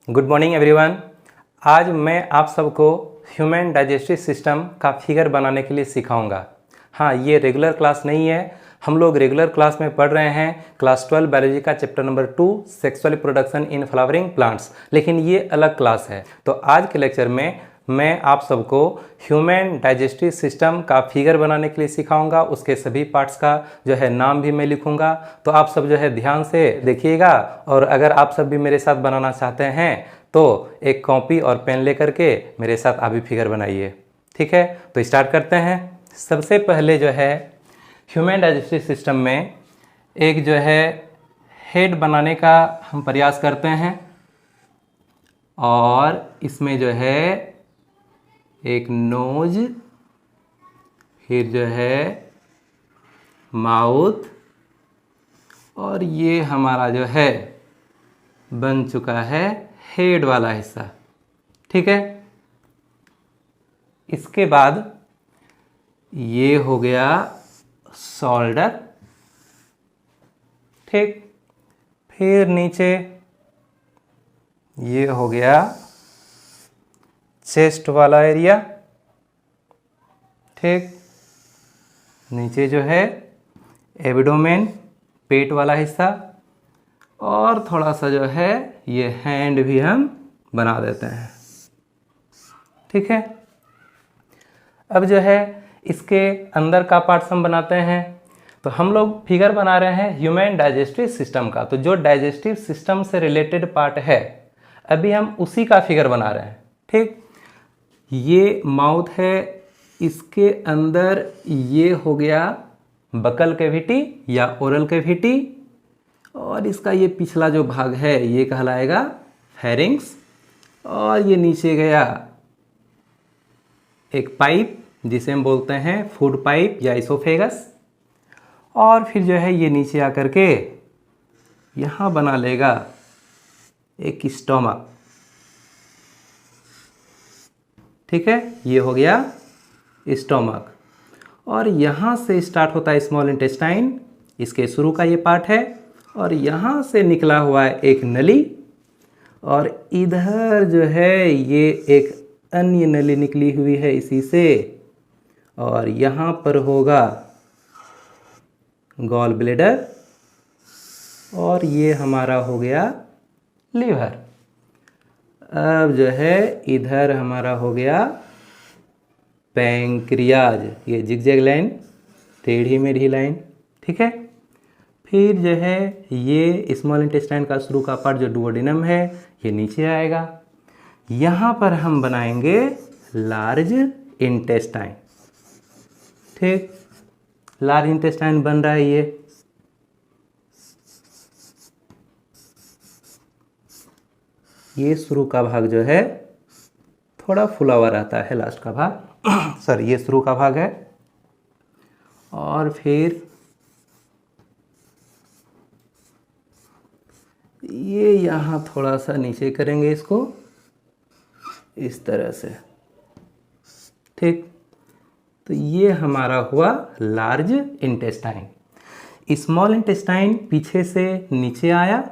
Good morning everyone. आज मैं आप सबको ह्यूमन डाइजेस्टिव सिस्टम का फिगर बनाने के लिए सिखाऊंगा। हाँ, ये रेगुलर क्लास नहीं है। हम लोग रेगुलर क्लास में पढ़ रहे हैं क्लास 12 बायोलॉजी का chapter number 2 sexual reproduction in flowering plants, लेकिन ये अलग क्लास है। तो आज के लेक्चर में मैं आप सबको ह्यूमन डाइजेस्टिव सिस्टम का फिगर बनाने के लिए सिखाऊंगा। उसके सभी पार्ट्स का जो है नाम भी मैं लिखूंगा। तो आप सब जो है ध्यान से देखिएगा, और अगर आप सब भी मेरे साथ बनाना चाहते हैं तो एक कॉपी और पेन लेकर के मेरे साथ आप भी फिगर बनाइए। ठीक है, तो स्टार्ट करते हैं। सबसे पहले जो है ह्यूमन डाइजेस्टिव सिस्टम में एक जो है हेड बनाने का हम प्रयास करते हैं, और इसमें जो है एक नोज, फिर जो है माउथ, और ये हमारा जो है बन चुका है हेड वाला हिस्सा। ठीक है, इसके बाद ये हो गया शोल्डर। ठीक, फिर नीचे ये हो गया चेस्ट वाला एरिया। ठीक, नीचे जो है एब्डोमेन, पेट वाला हिस्सा, और थोड़ा सा जो है ये हैंड भी हम बना देते हैं। ठीक है, अब जो है इसके अंदर का पार्ट्स हम बनाते हैं। तो हम लोग फिगर बना रहे हैं ह्यूमन डाइजेस्टिव सिस्टम का। तो जो डाइजेस्टिव सिस्टम से रिलेटेड पार्ट है अभी हम उसी का फिगर बना रहे हैं। ठीक, ये माउथ है, इसके अंदर ये हो गया बकल कैविटी या ओरल कैविटी, और इसका ये पिछला जो भाग है ये कहलाएगा फेरिंक्स, और ये नीचे गया एक पाइप जिसे हम बोलते हैं फूड पाइप या इसोफेगस, और फिर जो है ये नीचे आकर के यहाँ बना लेगा एक स्टोमक। ठीक है, ये हो गया स्टोमक, और यहाँ से स्टार्ट होता है स्मॉल इंटेस्टाइन, इसके शुरू का ये पार्ट है, और यहाँ से निकला हुआ है एक नली, और इधर जो है ये एक अन्य नली निकली हुई है इसी से, और यहाँ पर होगा गॉल ब्लैडर, और ये हमारा हो गया लीवर। अब जो है इधर हमारा हो गया पैंक्रियाज, ये जिगजैग लाइन, टेढ़ी मेढ़ी लाइन। ठीक है, फिर जो है ये स्मॉल इंटेस्टाइन का शुरू का पार्ट जो डुओडेनम है ये नीचे आएगा। यहाँ पर हम बनाएंगे लार्ज इंटेस्टाइन। ठीक, लार्ज इंटेस्टाइन बन रहा है ये शुरू का भाग जो है थोड़ा फुला हुआ रहता है, लास्ट का भाग सर ये शुरू का भाग है, और फिर ये यहाँ थोड़ा सा नीचे करेंगे इसको इस तरह से। ठीक, तो ये हमारा हुआ लार्ज इंटेस्टाइन। स्मॉल इंटेस्टाइन पीछे से नीचे आया,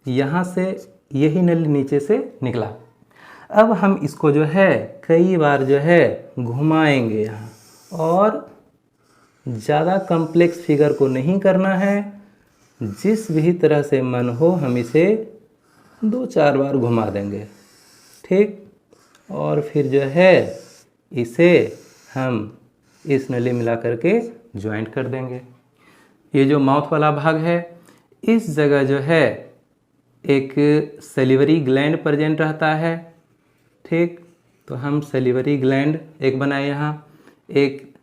यहाँ से यही नली नीचे से निकला। अब हम इसको जो है कई बार जो है घुमाएंगे यहाँ, और ज़्यादा कॉम्प्लेक्स फिगर को नहीं करना है, जिस भी तरह से मन हो हम इसे 2-4 बार घुमा देंगे। ठीक, और फिर जो है इसे हम इस नली मिला करके ज्वाइंट कर देंगे। ये जो माउथ वाला भाग है इस जगह जो है एक सैलिवरी ग्लैंड प्रेजेंट रहता है। ठीक, तो हम सैलिवरी ग्लैंड एक बनाए यहाँ, एक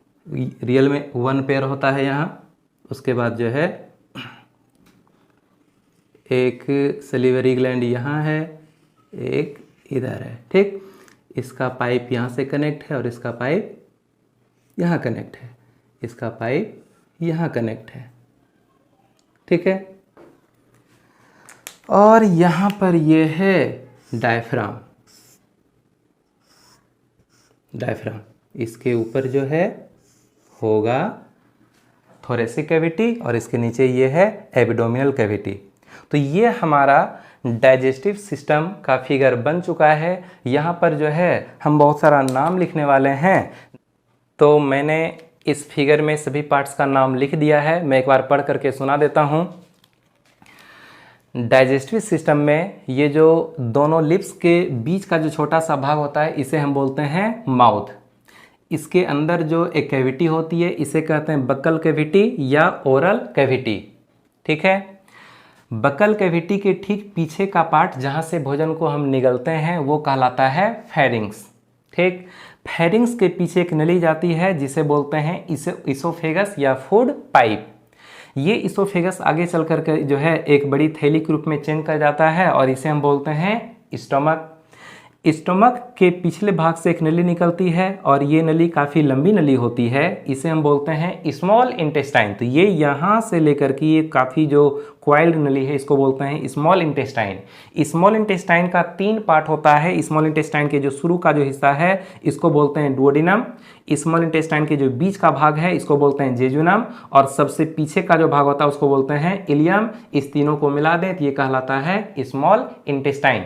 रियल में 1 पेयर होता है यहाँ। उसके बाद जो है एक सैलिवरी ग्लैंड यहाँ है, एक इधर है। ठीक, इसका पाइप यहाँ से कनेक्ट है, और इसका पाइप यहाँ कनेक्ट है, इसका पाइप यहाँ कनेक्ट है। ठीक है, और यहाँ पर ये है डायफ्राम। डायफ्राम इसके ऊपर जो है होगा थोरेसिक कैविटी, और इसके नीचे ये है एब्डोमिनल कैविटी। तो ये हमारा डाइजेस्टिव सिस्टम का फिगर बन चुका है। यहाँ पर जो है हम बहुत सारा नाम लिखने वाले हैं, तो मैंने इस फिगर में सभी पार्ट्स का नाम लिख दिया है। मैं एक बार पढ़ करके सुना देता हूँ। डाइजेस्टिव सिस्टम में ये जो दोनों लिप्स के बीच का जो छोटा सा भाग होता है इसे हम बोलते हैं माउथ। इसके अंदर जो एक कैविटी होती है इसे कहते हैं बक्कल कैविटी या ओरल कैविटी। ठीक है, बक्कल कैविटी के ठीक पीछे का पार्ट जहाँ से भोजन को हम निगलते हैं वो कहलाता है फेरिंग्स। ठीक, फेरिंग्स के पीछे एक नली जाती है जिसे बोलते हैं इसोफेगस या फूड पाइप। ये इसोफेगस आगे चल करके जो है एक बड़ी थैली के रूप में चेंज कर जाता है और इसे हम बोलते हैं स्टमक। स्टमक के पिछले भाग से एक नली निकलती है और ये नली काफ़ी लंबी नली होती है, इसे हम बोलते हैं स्मॉल इंटेस्टाइन। तो ये यहाँ से लेकर के ये काफ़ी जो क्वाइल्ड नली है इसको बोलते हैं स्मॉल इंटेस्टाइन। स्मॉल इंटेस्टाइन का 3 पार्ट होता है। स्मॉल इंटेस्टाइन के जो शुरू का जो हिस्सा है इसको बोलते हैं डुओडेनम। स्मॉल इंटेस्टाइन के जो बीच का भाग है इसको बोलते हैं जेजुनम और सबसे पीछे का जो भाग होता है उसको बोलते हैं इलियम। इस तीनों को मिला दें तो ये कहलाता है स्मॉल इंटेस्टाइन।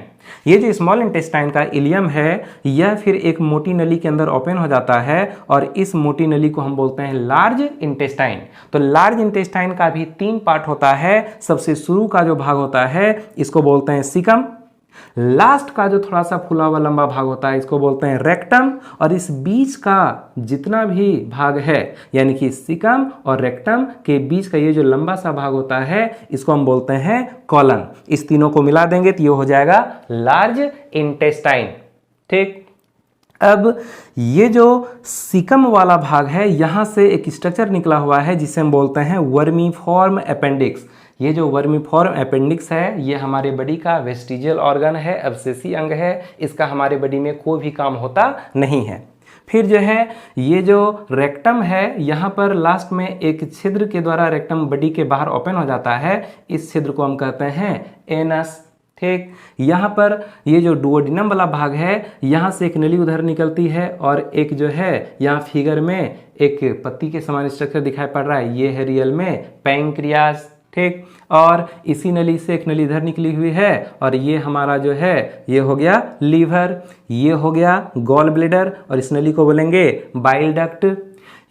ये जो स्मॉल इंटेस्टाइन का इलियम है यह फिर एक मोटी नली के अंदर ओपन हो जाता है और इस मोटी नली को हम बोलते हैं लार्ज इंटेस्टाइन। तो लार्ज इंटेस्टाइन का भी 3 पार्ट होता है। सबसे शुरू का जो भाग होता है इसको बोलते हैं सीकम। लास्ट का जो थोड़ा सा फूला हुआ लंबा भाग होता है इसको बोलते हैं रेक्टम और इस बीच का जितना भी भाग है यानी कि सीकम और रेक्टम के बीच का ये जो लंबा सा भाग होता है इसको हम बोलते हैं कॉलन। इस तीनों को मिला देंगे तो ये हो जाएगा लार्ज इंटेस्टाइन। ठीक, अब ये जो सीकम वाला भाग है यहाँ से एक स्ट्रक्चर निकला हुआ है जिसे हम बोलते हैं वर्मीफॉर्म अपेंडिक्स। ये जो वर्मीफॉर्म अपेंडिक्स है ये हमारे बॉडी का वेस्टिजियल ऑर्गन है, अवशेषी अंग है। इसका हमारे बॉडी में कोई भी काम होता नहीं है। फिर जो है ये जो रेक्टम है यहाँ पर लास्ट में एक छिद्र के द्वारा रेक्टम बॉडी के बाहर ओपन हो जाता है। इस छिद्र को हम कहते हैं एनस। ठीक, यहाँ पर ये जो डुओडेनम वाला भाग है यहाँ से एक नली उधर निकलती है और एक जो है यहाँ फिगर में एक पत्ती के समान स्ट्रक्चर दिखाई पड़ रहा है, ये है रियल में पैंक्रियाज। ठीक, और इसी नली से एक नली इधर निकली हुई है और ये हमारा जो है ये हो गया लीवर, ये हो गया गॉल ब्लैडर और इस नली को बोलेंगे बाइल डक्ट।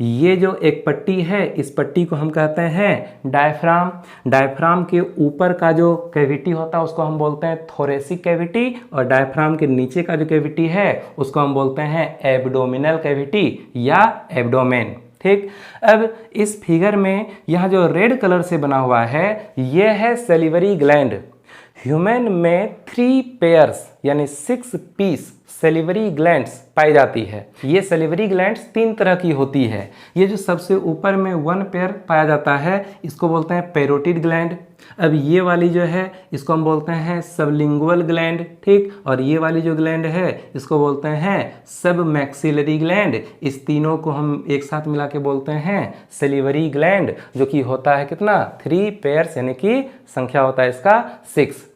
ये जो एक पट्टी है इस पट्टी को हम कहते हैं डायफ्राम। डायफ्राम के ऊपर का जो कैविटी होता है उसको हम बोलते हैं थोरेसिक कैविटी और डायफ्राम के नीचे का जो कैविटी है उसको हम बोलते हैं एब्डोमिनल कैविटी या एब्डोमेन। ठीक, अब इस फिगर में यहाँ जो रेड कलर से बना हुआ है ये है सेलिवरी ग्लैंड। ह्यूमन में 3 पेयर्स यानी 6 पीस सेलिवरी ग्लैंड्स पाई जाती है। ये सेलिवरी ग्लैंड्स 3 तरह की होती है। ये जो सबसे ऊपर में 1 पेयर पाया जाता है इसको बोलते हैं पैरोटिड ग्लैंड। अब ये वाली जो है इसको हम बोलते हैं सबलिंगुअल ग्लैंड। ठीक, और ये वाली जो ग्लैंड है इसको बोलते हैं सब मैक्सिलरी ग्लैंड। इस तीनों को हम एक साथ मिला के बोलते हैं सेलिवरी ग्लैंड, जो कि होता है कितना 3 पेयर्स यानी कि संख्या होता है इसका 6।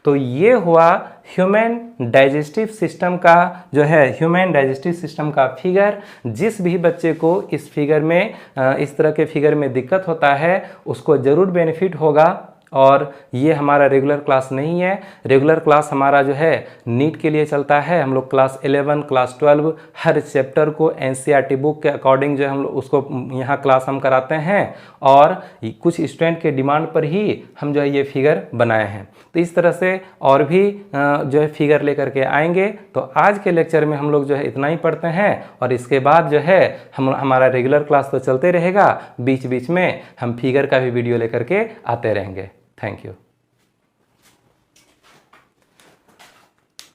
तो ये हुआ ह्यूमन डाइजेस्टिव सिस्टम का जो है ह्यूमन डाइजेस्टिव सिस्टम का फिगर। जिस भी बच्चे को इस फिगर में इस तरह के फिगर में दिक्कत होता है उसको ज़रूर बेनिफिट होगा। और ये हमारा रेगुलर क्लास नहीं है। रेगुलर क्लास हमारा जो है नीट के लिए चलता है। हम लोग क्लास 11 क्लास 12 हर चैप्टर को एनसीईआरटी बुक के अकॉर्डिंग जो है हम लोग उसको यहाँ क्लास हम कराते हैं और कुछ स्टूडेंट के डिमांड पर ही हम जो है ये फिगर बनाए हैं। तो इस तरह से और भी जो है फिगर लेकर के आएंगे। तो आज के लेक्चर में हम लोग जो है इतना ही पढ़ते हैं और इसके बाद जो है हमारा रेगुलर क्लास तो चलते रहेगा, बीच बीच में हम फिगर का भी वीडियो लेकर के आते रहेंगे। Thank you.